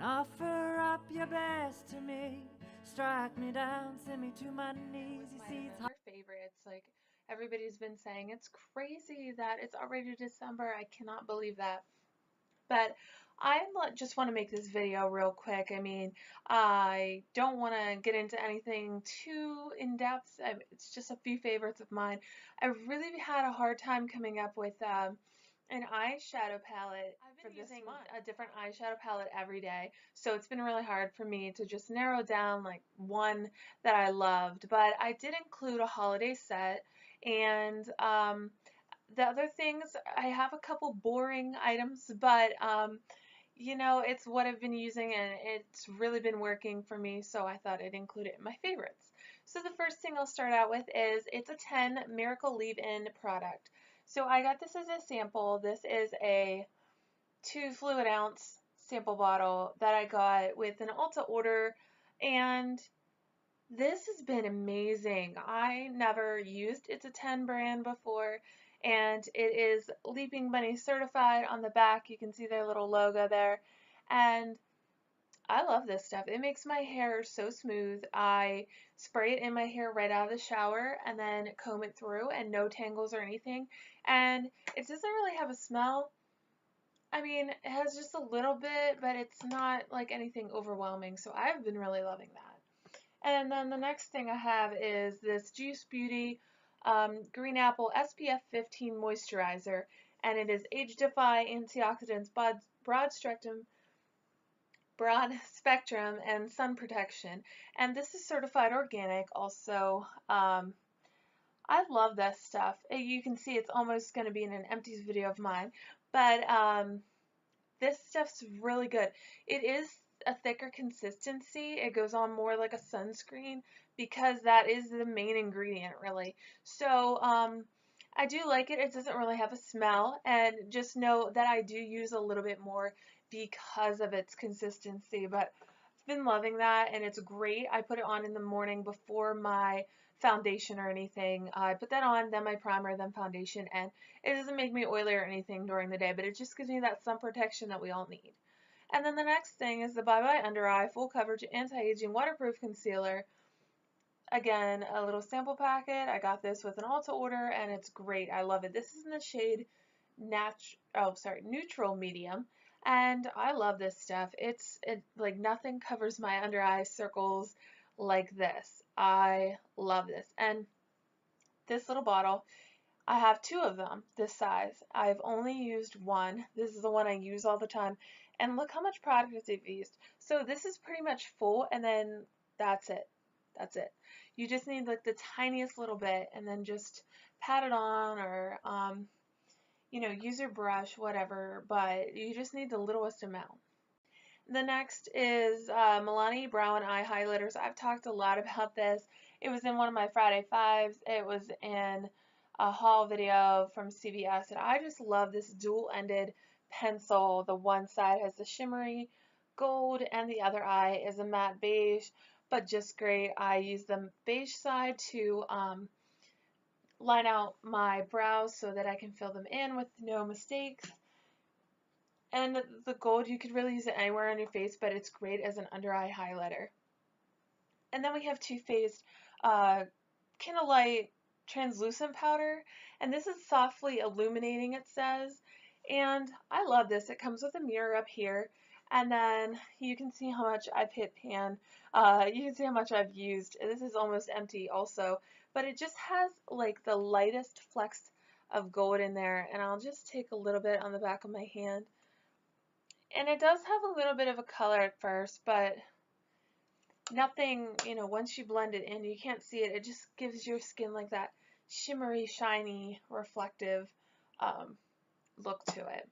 Offer up your best to me, strike me down, send me to my knees. You see, it's hard. Your favorites, like everybody's been saying, it's crazy that it's already December. I cannot believe that. But just want to make this video real quick. I mean, I don't want to get into anything too in depth. It's just a few favorites of mine. I really had a hard time coming up with an eyeshadow palette for this month. A different eyeshadow palette every day, so it's been really hard for me to just narrow down like one that I loved. But I did include a holiday set, and the other things, I have a couple boring items, but you know, it's what I've been using and it's really been working for me, so I thought I'd include it in my favorites. So the first thing I'll start out with is it's a 10 Miracle Leave-In product. So I got this as a sample. This is a 2 fluid ounce sample bottle that I got with an Ulta order, and this has been amazing. I never used It's a 10 brand before, and it is Leaping Bunny certified on the back. You can see their little logo there. And I love this stuff. It makes my hair so smooth. I spray it in my hair right out of the shower and then comb it through, and no tangles or anything. And it doesn't really have a smell. I mean, it has just a little bit, but it's not like anything overwhelming. So I've been really loving that. And then the next thing I have is this Juice Beauty Green Apple SPF 15 Moisturizer, and it is Age-Defy Antioxidants, broad spectrum, and sun protection. And this is certified organic also. I love this stuff. You can see it's almost going to be in an empties video of mine, but this stuff's really good. It is a thicker consistency. It goes on more like a sunscreen because that is the main ingredient, really. So I do like it. It doesn't really have a smell, and just know that I do use a little bit more because of its consistency, but I've been loving that, and it's great. I put it on in the morning before my foundation or anything. I put that on, then my primer, then foundation, and it doesn't make me oily or anything during the day, but it just gives me that sun protection that we all need. And then the next thing is the Bye Bye Under Eye Full Coverage Anti-Aging Waterproof Concealer. Again, a little sample packet. I got this with an Ulta order, and it's great. I love it. This is in the shade neutral medium, and I love this stuff. It like nothing covers my under eye circles like this. I love this. And this little bottle, I have two of them this size. I've only used one. This is the one I use all the time. And look how much product they've used. So this is pretty much full, and then that's it. That's it. You just need like the tiniest little bit, and then just pat it on, or you know, use your brush, whatever, but you just need the littlest amount. The next is Milani Brown Eye Highlighters. I've talked a lot about this. It was in one of my Friday Fives. It was in a haul video from CVS, and I just love this dual-ended pencil. The one side has the shimmery gold, and the other eye is a matte beige, but just great. I use the beige side to line out my brows so that I can fill them in with no mistakes. And the gold, you could really use it anywhere on your face, but it's great as an under eye highlighter. And then we have Too Faced Candlelight Translucent Powder, and this is softly illuminating, it says. And I love this. It comes with a mirror up here, and then you can see how much I've hit pan. You can see how much I've used. This is almost empty also, but it just has like the lightest flecks of gold in there, and I'll just take a little bit on the back of my hand. And it does have a little bit of a color at first, but nothing, you know, once you blend it in, you can't see it. It just gives your skin like that shimmery, shiny, reflective look to it.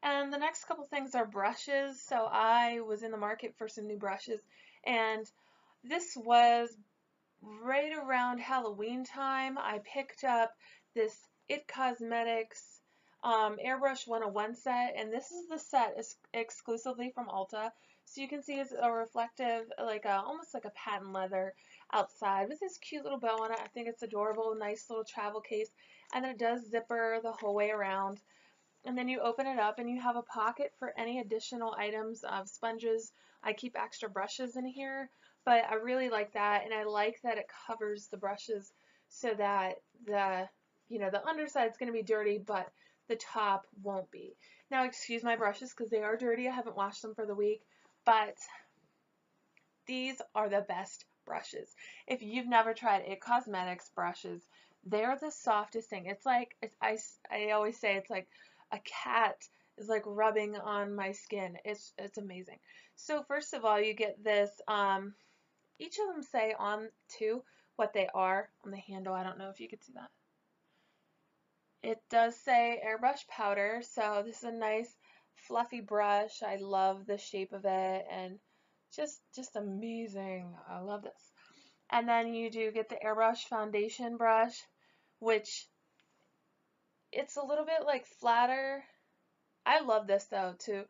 And the next couple things are brushes. So I was in the market for some new brushes, and this was right around Halloween time. I picked up this It Cosmetics Airbrush 101 set, and this is the set exclusively from Ulta. So you can see it's a reflective, like almost like a patent leather outside with this cute little bow on it. I think it's adorable, nice little travel case, and then it does zipper the whole way around. And then you open it up and you have a pocket for any additional items of sponges. I keep extra brushes in here, but I really like that, and I like that it covers the brushes so that the underside is going to be dirty, but the top won't be. Now, excuse my brushes because they are dirty. I haven't washed them for the week, but these are the best brushes. If you've never tried It Cosmetics brushes, they're the softest thing. It's like, I always say it's like a cat is like rubbing on my skin. It's amazing. So first of all, you get this, each of them say on too what they are on the handle. I don't know if you could see that. It does say airbrush powder, so this is a nice fluffy brush. I love the shape of it, and just amazing. I love this. And then you do get the airbrush foundation brush, which it's a little bit like flatter. I love this though too.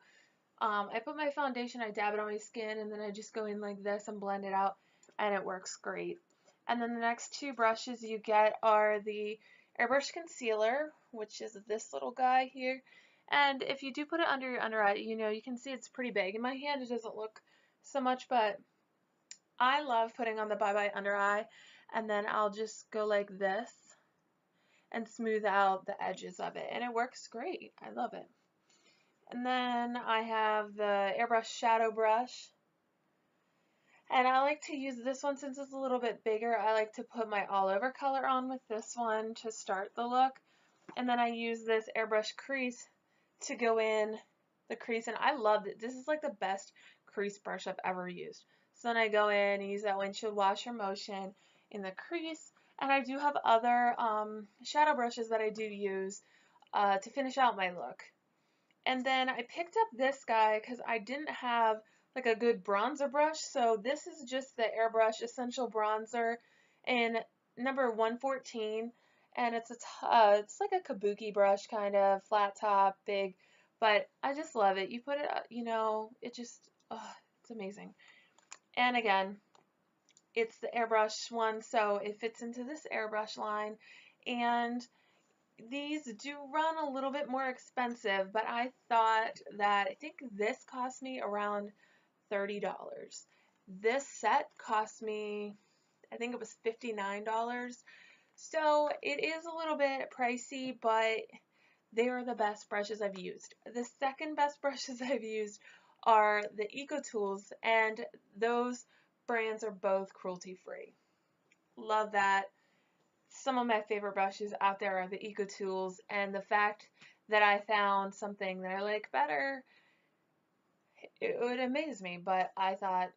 I put my foundation, I dab it on my skin, and then I just go in like this and blend it out, and it works great. And then the next two brushes you get are the airbrush concealer, which is this little guy here. And if you do put it under your under eye, you can see it's pretty big. In my hand it doesn't look so much, but I love putting on the Bye Bye under eye, and then I'll just go like this and smooth out the edges of it, and it works great. I love it. And then I have the airbrush shadow brush, and I like to use this one since it's a little bit bigger. I like to put my all over color on with this one to start the look, and then I use this airbrush crease to go in the crease, and I love it. This is like the best crease brush I've ever used. So then I go in and use that windshield washer motion in the crease, and I do have other shadow brushes that I do use to finish out my look. And then I picked up this guy because I didn't have like a good bronzer brush, so this is just the Airbrush Essential Bronzer in number 114, and it's like a kabuki brush, kind of flat top, big, but I just love it. You put it, it just, it's amazing. And again, it's the airbrush one, so it fits into this airbrush line, and these do run a little bit more expensive, but I thought that, I think this cost me around $30. This set cost me, I think it was $59. So it is a little bit pricey, but they are the best brushes I've used. The second best brushes I've used are the EcoTools, and those brands are both cruelty free. Love that. Some of my favorite brushes out there are the EcoTools, and the fact that I found something that I like better, it would amaze me, but I thought,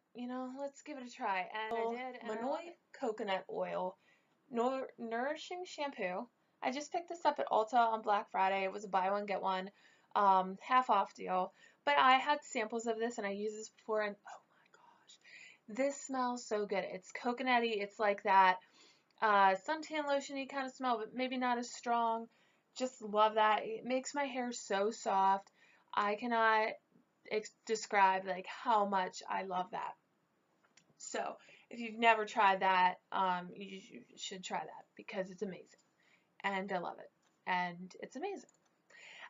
let's give it a try, and I did. Monoi Coconut Oil Nourishing Shampoo. I just picked this up at Ulta on Black Friday. It was a buy one get one half off deal, but I had samples of this and I used this before, and oh my gosh, this smells so good. It's coconutty. It's like that suntan lotion-y kind of smell, but maybe not as strong. Just love that. It makes my hair so soft. I cannot describe like how much I love that. So if you've never tried that, you should try that because it's amazing, and I love it, and it's amazing.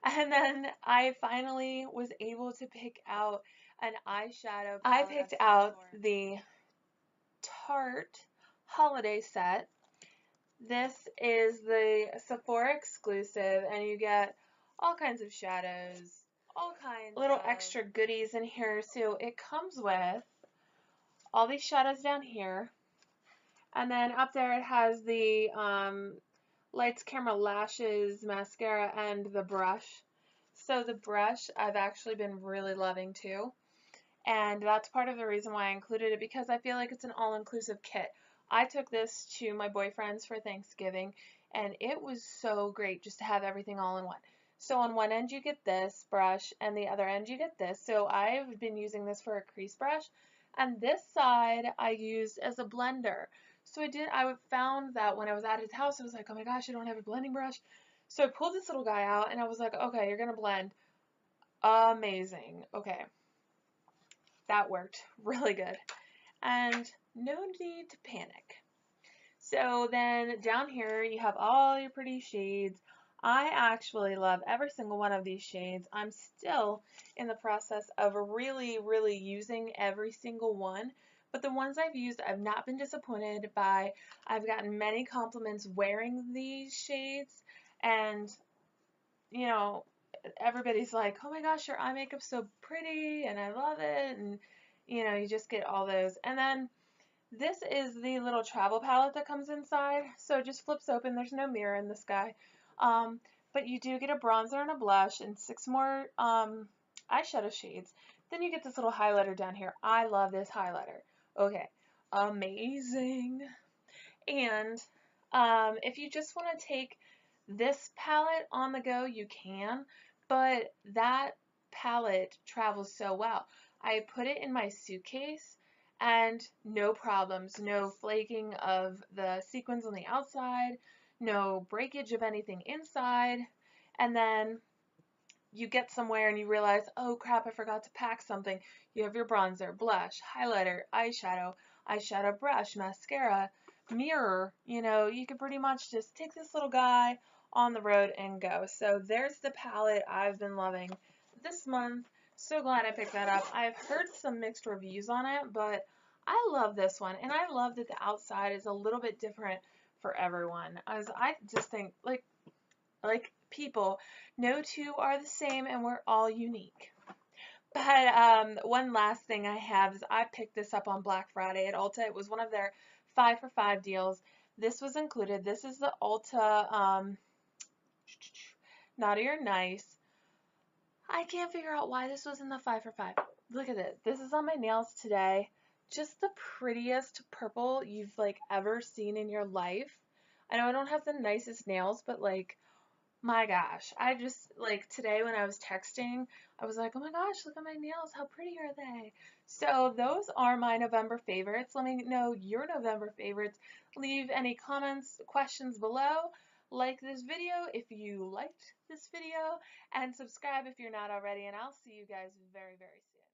And then I finally was able to pick out an eyeshadow palette. I picked out the Tarte Holiday Set. This is the Sephora exclusive, and you get all kinds of shadows, all kinds of little extra goodies in here. So it comes with all these shadows down here, and then up there it has the Lights Camera Lashes mascara and the brush. So the brush I've actually been really loving too, and that's part of the reason why I included it, because I feel like it's an all-inclusive kit. I took this to my boyfriend's for Thanksgiving, and it was so great just to have everything all in one. So on one end you get this brush, and the other end you get this. So I've been using this for a crease brush, and this side I used as a blender. So I found that when I was at his house, I was like, oh my gosh, I don't have a blending brush. So I pulled this little guy out, and I was like, okay, you're gonna blend. Amazing. Okay. That worked really good. And no need to panic. So then down here you have all your pretty shades. I actually love every single one of these shades. I'm still in the process of really using every single one, but the ones I've used, I've not been disappointed by. I've gotten many compliments wearing these shades, and you know, everybody's like, oh my gosh, your eye makeup's so pretty, and I love it, and you just get all those. And then this is the little travel palette that comes inside, so it just flips open. There's no mirror in this guy. Um, but you do get a bronzer and a blush and 6 more eyeshadow shades. Then you get this little highlighter down here. I love this highlighter. Okay, amazing. And if you just want to take this palette on the go, you can, but that palette travels so well. I put it in my suitcase and no problems, no flaking of the sequins on the outside, no breakage of anything inside. And then you get somewhere and you realize, oh crap, I forgot to pack something. You have your bronzer, blush, highlighter, eyeshadow brush, mascara, mirror. You can pretty much just take this little guy on the road and go. So there's the palette I've been loving this month. So glad I picked that up. I've heard some mixed reviews on it, but I love this one, and I love that the outside is a little bit different for everyone. As I just think, like people, no two are the same and we're all unique. But one last thing I have is I picked this up on Black Friday at Ulta. It was one of their 5 for 5 deals. This was included. This is the Ulta Naughty or Nice. I can't figure out why this was in the 5 for 5. Look at it. This is on my nails today. Just the prettiest purple you've ever seen in your life. I know I don't have the nicest nails, but my gosh, I just today when I was texting, I was like, oh my gosh, look at my nails. How pretty are they? So those are my November favorites. Let me know your November favorites. Leave any comments, questions below. Like this video if you liked this video, and subscribe if you're not already, and I'll see you guys very soon.